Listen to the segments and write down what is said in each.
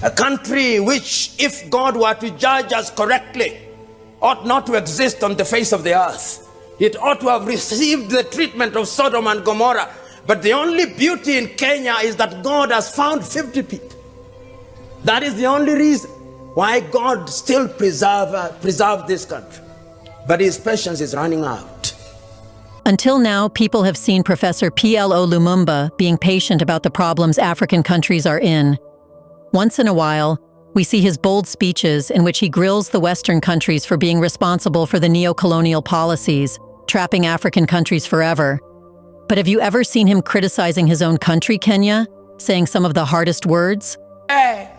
A country which, if God were to judge us correctly, ought not to exist on the face of the earth. It ought to have received the treatment of Sodom and Gomorrah. But the only beauty in Kenya is that God has found 50 people. That is the only reason why God still preserved this country. But his patience is running out. Until now, people have seen Professor PLO Lumumba being patient about the problems African countries are in. Once in a while, we see his bold speeches in which he grills the Western countries for being responsible for the neo-colonial policies, trapping African countries forever. But have you ever seen him criticizing his own country, Kenya, saying some of the hardest words? Hey.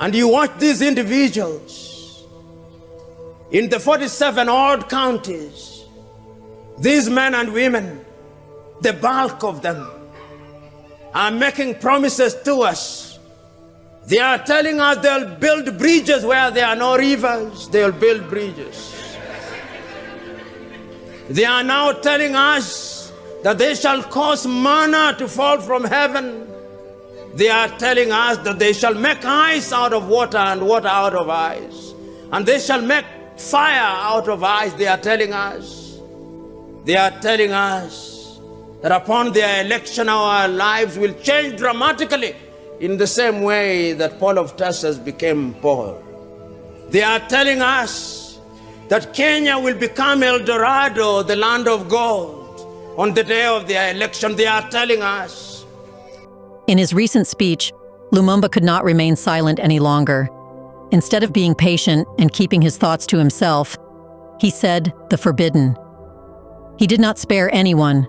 And you watch these individuals in the 47 odd counties, these men and women, the bulk of them, are making promises to us. They are telling us they'll build bridges where there are no rivers. They'll build bridges. They are now telling us that they shall cause manna to fall from heaven. They are telling us that they shall make ice out of water and water out of ice. And they shall make fire out of ice, they are telling us. They are telling us that upon their election, our lives will change dramatically in the same way that Paul of Tarsus became Paul. They are telling us that Kenya will become El Dorado, the land of gold, on the day of their election. They are telling us. In his recent speech, Lumumba could not remain silent any longer. Instead of being patient and keeping his thoughts to himself, he said the forbidden. He did not spare anyone,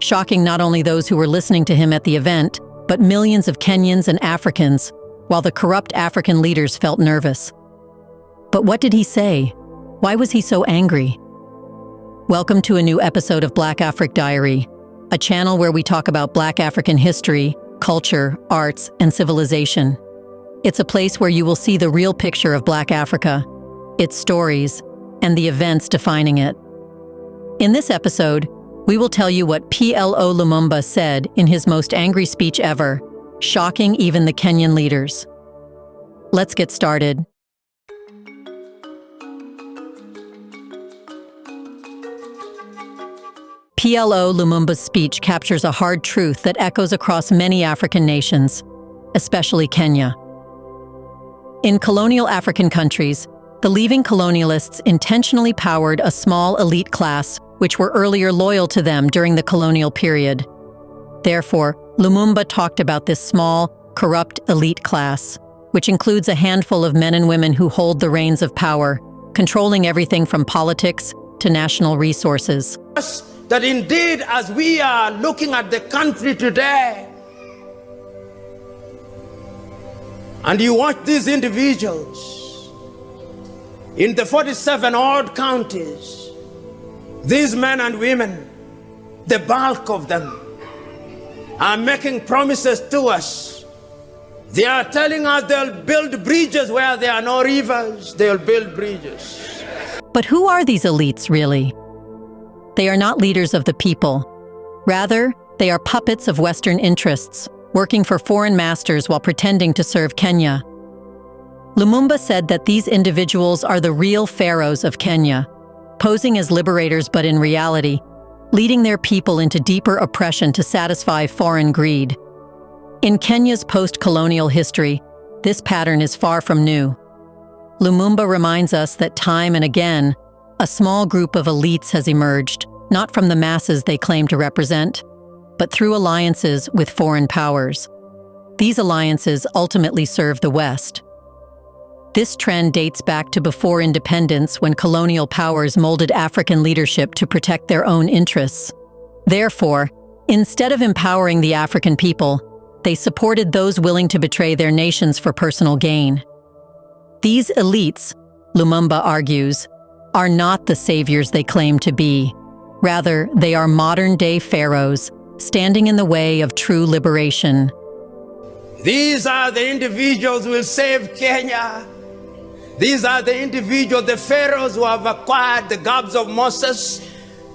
shocking not only those who were listening to him at the event, but millions of Kenyans and Africans, while the corrupt African leaders felt nervous. But what did he say? Why was he so angry? Welcome to a new episode of Black Afric Diary, a channel where we talk about Black African history, culture, arts, and civilization. It's a place where you will see the real picture of Black Africa, its stories, and the events defining it. In this episode, we will tell you what PLO Lumumba said in his most angry speech ever, shocking even the Kenyan leaders. Let's get started. PLO Lumumba's speech captures a hard truth that echoes across many African nations, especially Kenya. In colonial African countries, the leaving colonialists intentionally powered a small elite class which were earlier loyal to them during the colonial period. Therefore, Lumumba talked about this small, corrupt elite class, which includes a handful of men and women who hold the reins of power, controlling everything from politics to national resources. That indeed, as we are looking at the country today, and you watch these individuals in the 47 odd counties, these men and women, the bulk of them, are making promises to us. They are telling us they'll build bridges where there are no rivers. They'll build bridges. But who are these elites, really? They are not leaders of the people. Rather, they are puppets of Western interests, working for foreign masters while pretending to serve Kenya. Lumumba said that these individuals are the real pharaohs of Kenya, posing as liberators but in reality, leading their people into deeper oppression to satisfy foreign greed. In Kenya's post-colonial history, this pattern is far from new. Lumumba reminds us that time and again, a small group of elites has emerged, not from the masses they claim to represent, but through alliances with foreign powers. These alliances ultimately serve the West. This trend dates back to before independence, when colonial powers molded African leadership to protect their own interests. Therefore, instead of empowering the African people, they supported those willing to betray their nations for personal gain. These elites, Lumumba argues, are not the saviors they claim to be. Rather, they are modern-day pharaohs, standing in the way of true liberation. These are the individuals who will save Kenya. These are the individuals, the pharaohs who have acquired the garbs of Moses,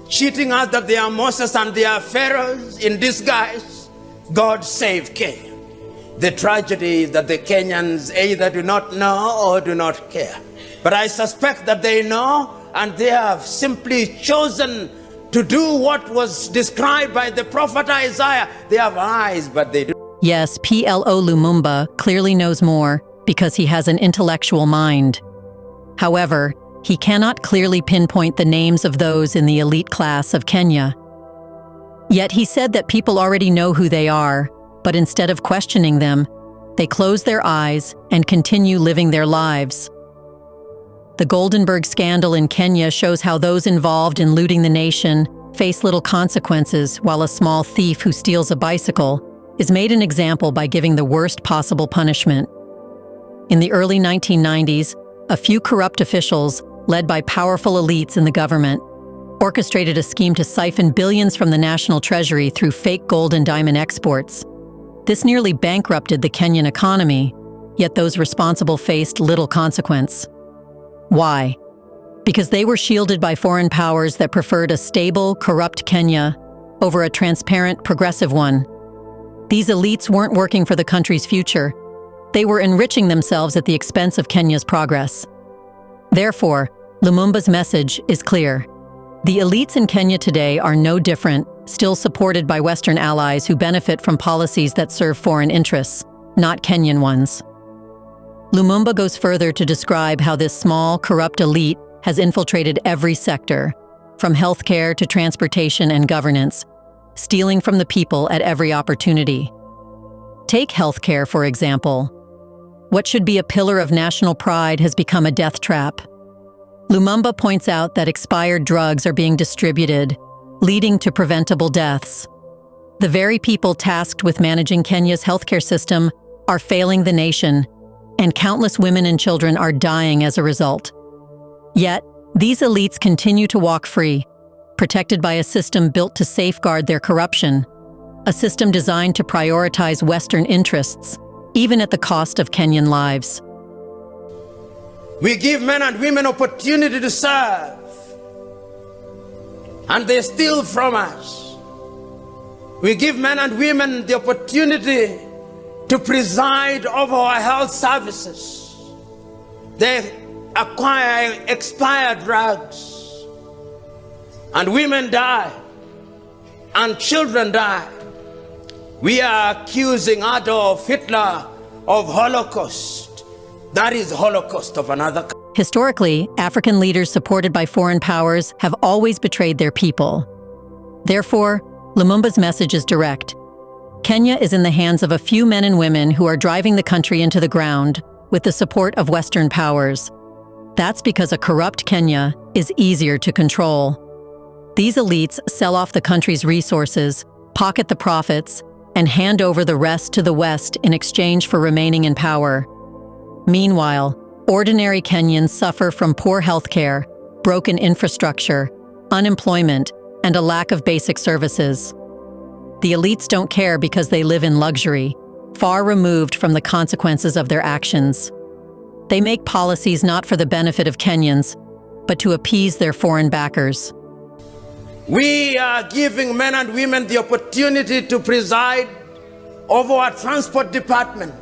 cheating us that they are Moses and they are pharaohs in disguise. God save Kenya. The tragedy is that the Kenyans either do not know or do not care. But I suspect that they know, and they have simply chosen to do what was described by the prophet Isaiah. They have eyes, but they do. Yes, PLO Lumumba clearly knows more because he has an intellectual mind. However, he cannot clearly pinpoint the names of those in the elite class of Kenya. Yet he said that people already know who they are, but instead of questioning them, they close their eyes and continue living their lives. The Goldenberg scandal in Kenya shows how those involved in looting the nation face little consequences, while a small thief who steals a bicycle is made an example by giving the worst possible punishment. In the early 1990s, a few corrupt officials, led by powerful elites in the government, orchestrated a scheme to siphon billions from the national treasury through fake gold and diamond exports. This nearly bankrupted the Kenyan economy, yet those responsible faced little consequence. Why? Because they were shielded by foreign powers that preferred a stable, corrupt Kenya over a transparent, progressive one. These elites weren't working for the country's future. They were enriching themselves at the expense of Kenya's progress. Therefore, Lumumba's message is clear. The elites in Kenya today are no different, still supported by Western allies who benefit from policies that serve foreign interests, not Kenyan ones. Lumumba goes further to describe how this small, corrupt elite has infiltrated every sector, from healthcare to transportation and governance, stealing from the people at every opportunity. Take healthcare, for example. What should be a pillar of national pride has become a death trap. Lumumba points out that expired drugs are being distributed, leading to preventable deaths. The very people tasked with managing Kenya's healthcare system are failing the nation, and countless women and children are dying as a result. Yet, these elites continue to walk free, protected by a system built to safeguard their corruption, a system designed to prioritize Western interests, even at the cost of Kenyan lives. We give men and women opportunity to serve, and they steal from us. We give men and women the opportunity to preside over our health services. They acquire expired drugs, and women die, and children die. We are accusing Adolf Hitler of Holocaust. That is Holocaust of another country. Historically, African leaders supported by foreign powers have always betrayed their people. Therefore, Lumumba's message is direct. Kenya is in the hands of a few men and women who are driving the country into the ground with the support of Western powers. That's because a corrupt Kenya is easier to control. These elites sell off the country's resources, pocket the profits, and hand over the rest to the West in exchange for remaining in power. Meanwhile, ordinary Kenyans suffer from poor health care, broken infrastructure, unemployment, and a lack of basic services. The elites don't care because they live in luxury, far removed from the consequences of their actions. They make policies not for the benefit of Kenyans, but to appease their foreign backers. We are giving men and women the opportunity to preside over our transport department.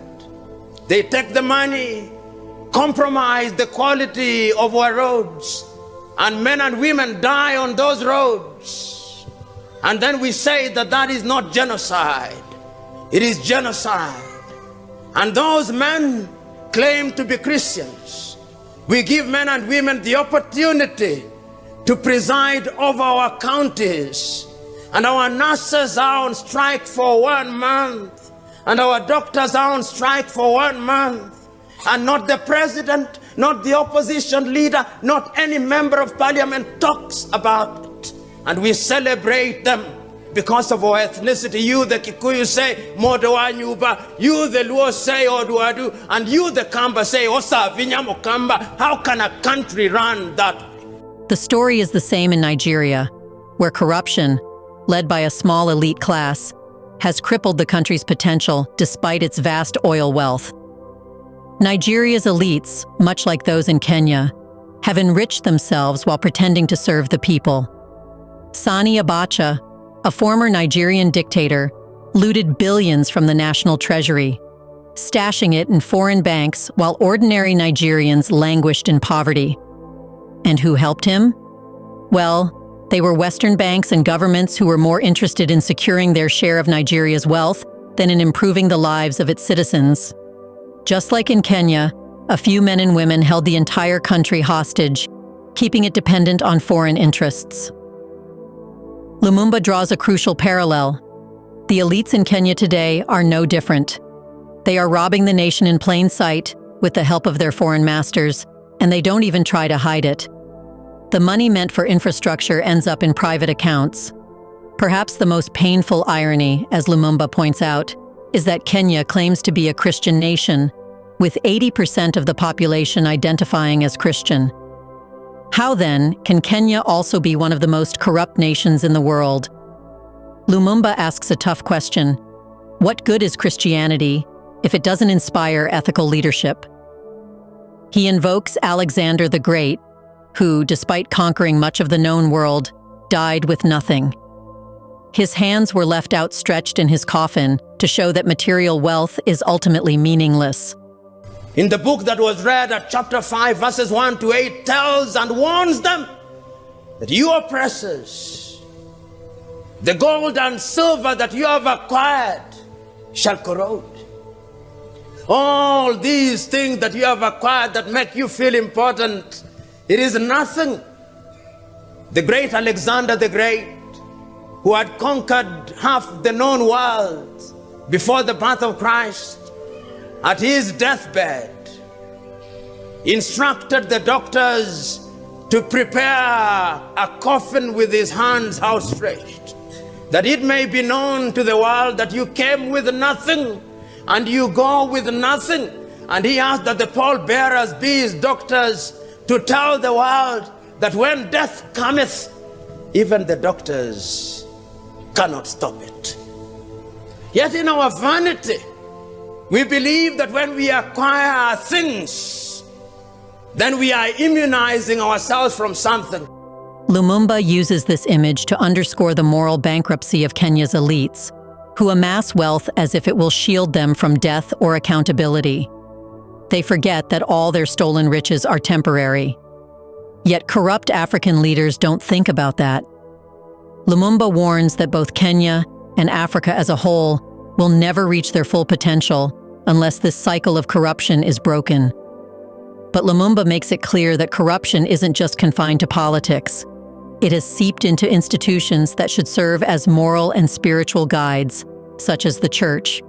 They take the money, compromise the quality of our roads, and men and women die on those roads. And then we say that that is not genocide. It is genocide. And those men claim to be Christians. We give men and women the opportunity to preside over our counties. And our nurses are on strike for 1 month. And our doctors are on strike for 1 month. And not the president, not the opposition leader, not any member of parliament talks about it. And we celebrate them because of our ethnicity. You, the Kikuyu, say, Modo wa Nyuba. You, the Luo, say, Oduadu. And you, the Kamba, say, Osa Vinyamo Kamba. How can a country run that way? The story is the same in Nigeria, where corruption, led by a small elite class, has crippled the country's potential despite its vast oil wealth. Nigeria's elites, much like those in Kenya, have enriched themselves while pretending to serve the people. Sani Abacha, a former Nigerian dictator, looted billions from the national treasury, stashing it in foreign banks while ordinary Nigerians languished in poverty. And who helped him? Well, they were Western banks and governments who were more interested in securing their share of Nigeria's wealth than in improving the lives of its citizens. Just like in Kenya, a few men and women held the entire country hostage, keeping it dependent on foreign interests. Lumumba draws a crucial parallel. The elites in Kenya today are no different. They are robbing the nation in plain sight with the help of their foreign masters, and they don't even try to hide it. The money meant for infrastructure ends up in private accounts. Perhaps the most painful irony, as Lumumba points out, is that Kenya claims to be a Christian nation, with 80% of the population identifying as Christian. How then can Kenya also be one of the most corrupt nations in the world? Lumumba asks a tough question. What good is Christianity if it doesn't inspire ethical leadership? He invokes Alexander the Great, who, despite conquering much of the known world, died with nothing. His hands were left outstretched in his coffin to show that material wealth is ultimately meaningless. In the book that was read at chapter 5, verses 1 to 8, tells and warns them that you oppressors, the gold and silver that you have acquired shall corrode. All these things that you have acquired that make you feel important, it is nothing. The great Alexander the Great, who had conquered half the known world before the birth of Christ, at his deathbed, instructed the doctors to prepare a coffin with his hands outstretched, that it may be known to the world that you came with nothing and you go with nothing. And he asked that the pallbearers be his doctors to tell the world that when death cometh, even the doctors cannot stop it. Yet in our vanity, we believe that when we acquire things, then we are immunizing ourselves from something. Lumumba uses this image to underscore the moral bankruptcy of Kenya's elites, who amass wealth as if it will shield them from death or accountability. They forget that all their stolen riches are temporary. Yet corrupt African leaders don't think about that. Lumumba warns that both Kenya and Africa as a whole will never reach their full potential unless this cycle of corruption is broken. But Lumumba makes it clear that corruption isn't just confined to politics. It has seeped into institutions that should serve as moral and spiritual guides, such as the church.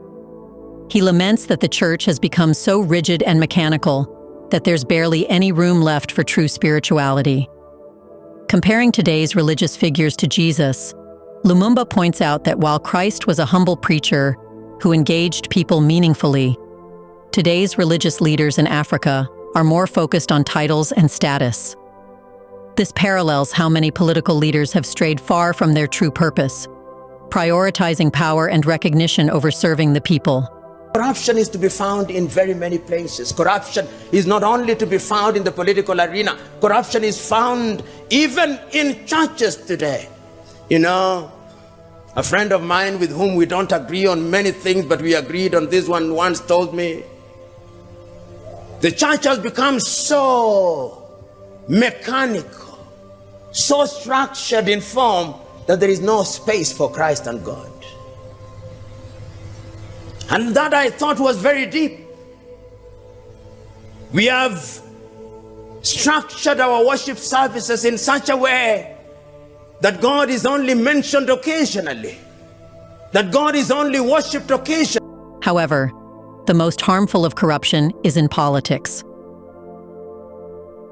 He laments that the church has become so rigid and mechanical that there's barely any room left for true spirituality. Comparing today's religious figures to Jesus, Lumumba points out that while Christ was a humble preacher who engaged people meaningfully, today's religious leaders in Africa are more focused on titles and status. This parallels how many political leaders have strayed far from their true purpose, prioritizing power and recognition over serving the people. Corruption is to be found in very many places. Corruption is not only to be found in the political arena. Corruption is found even in churches today. You know, a friend of mine with whom we don't agree on many things, but we agreed on this one, once told me, the church has become so mechanical, so structured in form that there is no space for Christ and God. And that I thought was very deep. We have structured our worship services in such a way that God is only mentioned occasionally, that God is only worshipped occasionally. However, the most harmful of corruption is in politics.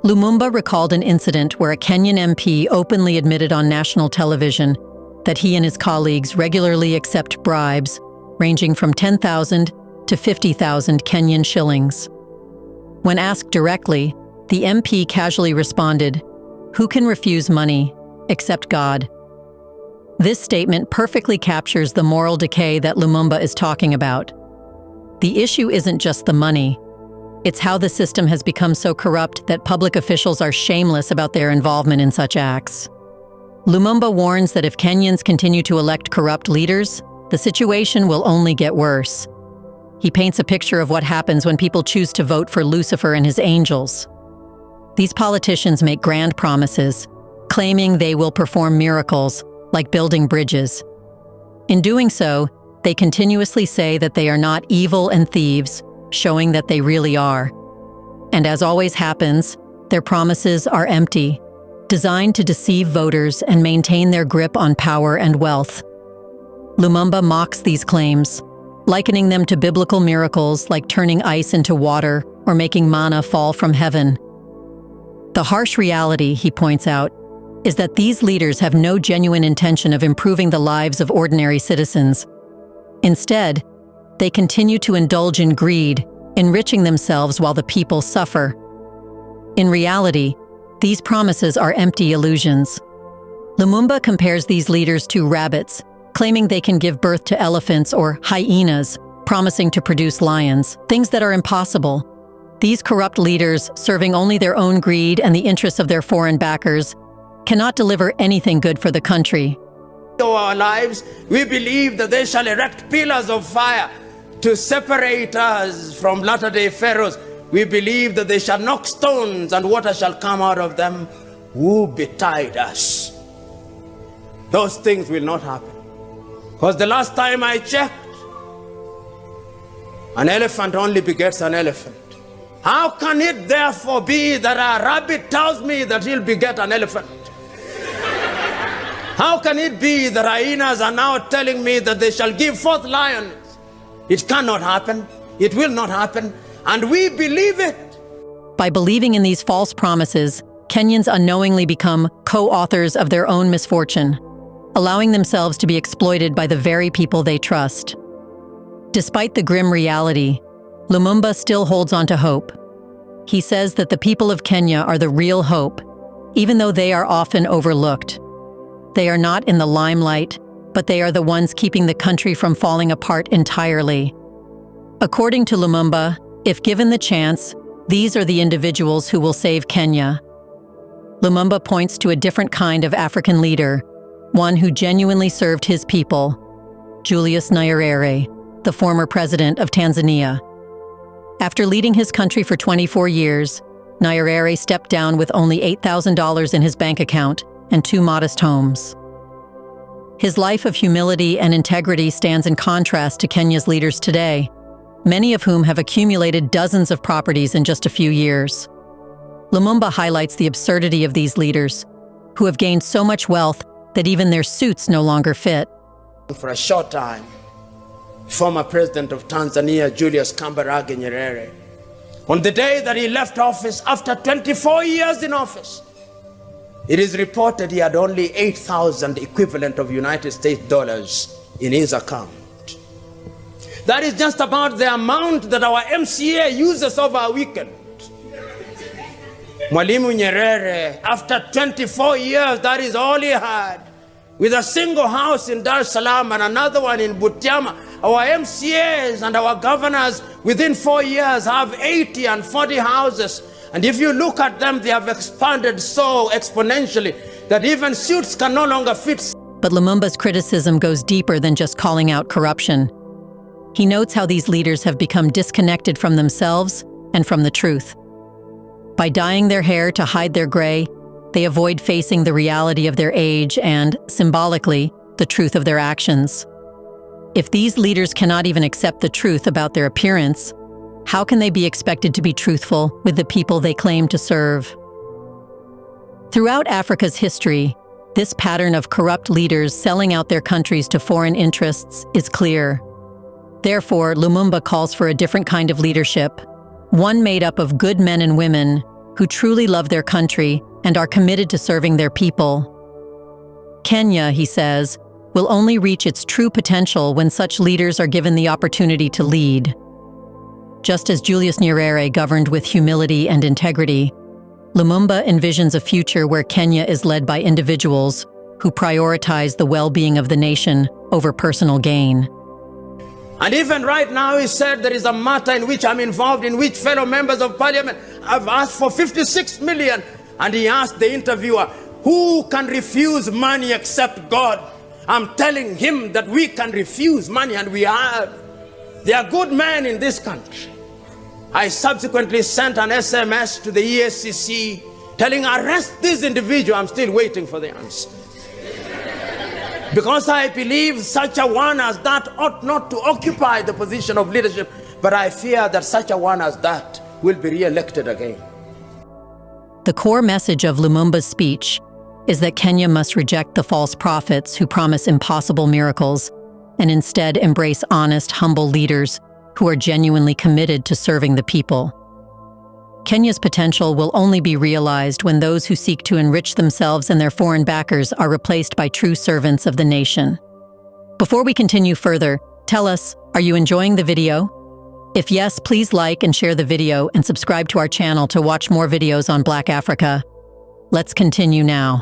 Lumumba recalled an incident where a Kenyan MP openly admitted on national television that he and his colleagues regularly accept bribes ranging from 10,000 to 50,000 Kenyan shillings. When asked directly, the MP casually responded, "Who can refuse money except God?" This statement perfectly captures the moral decay that Lumumba is talking about. The issue isn't just the money. It's how the system has become so corrupt that public officials are shameless about their involvement in such acts. Lumumba warns that if Kenyans continue to elect corrupt leaders, the situation will only get worse. he paints a picture of what happens when people choose to vote for Lucifer and his angels. These politicians make grand promises, claiming they will perform miracles, like building bridges. In doing so, they continuously say that they are not evil and thieves, showing that they really are. And as always happens, their promises are empty, designed to deceive voters and maintain their grip on power and wealth. Lumumba mocks these claims, likening them to biblical miracles like turning ice into water or making manna fall from heaven. The harsh reality, he points out, is that these leaders have no genuine intention of improving the lives of ordinary citizens. Instead, they continue to indulge in greed, enriching themselves while the people suffer. In reality, these promises are empty illusions. Lumumba compares these leaders to rabbits, claiming they can give birth to elephants, or hyenas, promising to produce lions, things that are impossible. These corrupt leaders, serving only their own greed and the interests of their foreign backers, cannot deliver anything good for the country. Our lives, we believe that they shall erect pillars of fire to separate us from latter-day pharaohs. We believe that they shall knock stones and water shall come out of them. Who betide us? Those things will not happen. Because the last time I checked, an elephant only begets an elephant. How can it therefore be that a rabbit tells me that he'll beget an elephant? How can it be that hyenas are now telling me that they shall give forth lions? It cannot happen. It will not happen. And we believe it. By believing in these false promises, Kenyans unknowingly become co-authors of their own misfortune, allowing themselves to be exploited by the very people they trust. Despite the grim reality, Lumumba still holds on to hope. He says that the people of Kenya are the real hope, even though they are often overlooked. They are not in the limelight, but they are the ones keeping the country from falling apart entirely. According to Lumumba, if given the chance, these are the individuals who will save Kenya. Lumumba points to a different kind of African leader, one who genuinely served his people, Julius Nyerere, the former president of Tanzania. After leading his country for 24 years, Nyerere stepped down with only $8,000 in his bank account and 2 modest homes. His life of humility and integrity stands in contrast to Kenya's leaders today, many of whom have accumulated dozens of properties in just a few years. Lumumba highlights the absurdity of these leaders, who have gained so much wealth that even their suits no longer fit. For a short time, former president of Tanzania, Julius Kambarage Nyerere, on the day that he left office after 24 years in office, it is reported he had only 8,000 equivalent of United States dollars in his account. That is just about the amount that our MCA uses over a weekend. Mwalimu Nyerere, after 24 years, that is all he had. With a single house in Dar es Salaam and another one in Butiama, our MCAs and our governors within 4 years have 80 and 40 houses. And if you look at them, they have expanded so exponentially that even suits can no longer fit. But Lumumba's criticism goes deeper than just calling out corruption. He notes how these leaders have become disconnected from themselves and from the truth. By dyeing their hair to hide their gray, they avoid facing the reality of their age and, symbolically, the truth of their actions. If these leaders cannot even accept the truth about their appearance, how can they be expected to be truthful with the people they claim to serve? Throughout Africa's history, this pattern of corrupt leaders selling out their countries to foreign interests is clear. Therefore, Lumumba calls for a different kind of leadership, one made up of good men and women who truly love their country and are committed to serving their people. Kenya, he says, will only reach its true potential when such leaders are given the opportunity to lead. Just as Julius Nyerere governed with humility and integrity, Lumumba envisions a future where Kenya is led by individuals who prioritize the well-being of the nation over personal gain. And even right now, he said there is a matter in which I'm involved, in which fellow members of parliament have asked for 56 million. And he asked the interviewer, who can refuse money except God? I'm telling him that we can refuse money, and we have. There are good men in this country. I subsequently sent an SMS to the ESCC telling, arrest this individual. I'm still waiting for the answer. Because I believe such a one as that ought not to occupy the position of leadership, but I fear that such a one as that will be re-elected again. The core message of Lumumba's speech is that Kenya must reject the false prophets who promise impossible miracles and instead embrace honest, humble leaders who are genuinely committed to serving the people. Kenya's potential will only be realized when those who seek to enrich themselves and their foreign backers are replaced by true servants of the nation. Before we continue further, tell us, are you enjoying the video? If yes, please like and share the video and subscribe to our channel to watch more videos on Black Africa. Let's continue now.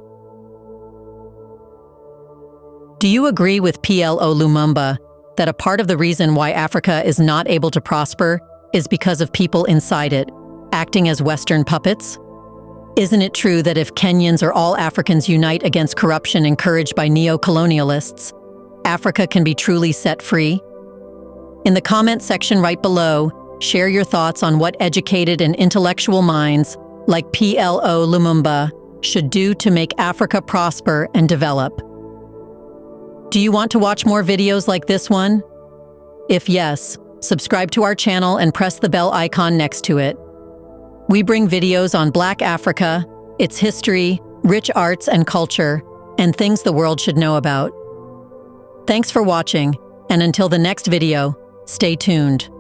Do you agree with PLO Lumumba that a part of the reason why Africa is not able to prosper is because of people inside it, acting as Western puppets? Isn't it true that if Kenyans or all Africans unite against corruption encouraged by neo-colonialists, Africa can be truly set free? In the comment section right below, share your thoughts on what educated and intellectual minds like PLO Lumumba should do to make Africa prosper and develop. Do you want to watch more videos like this one? If yes, subscribe to our channel and press the bell icon next to it. We bring videos on Black Africa, its history, rich arts and culture, and things the world should know about. Thanks for watching, and until the next video, stay tuned.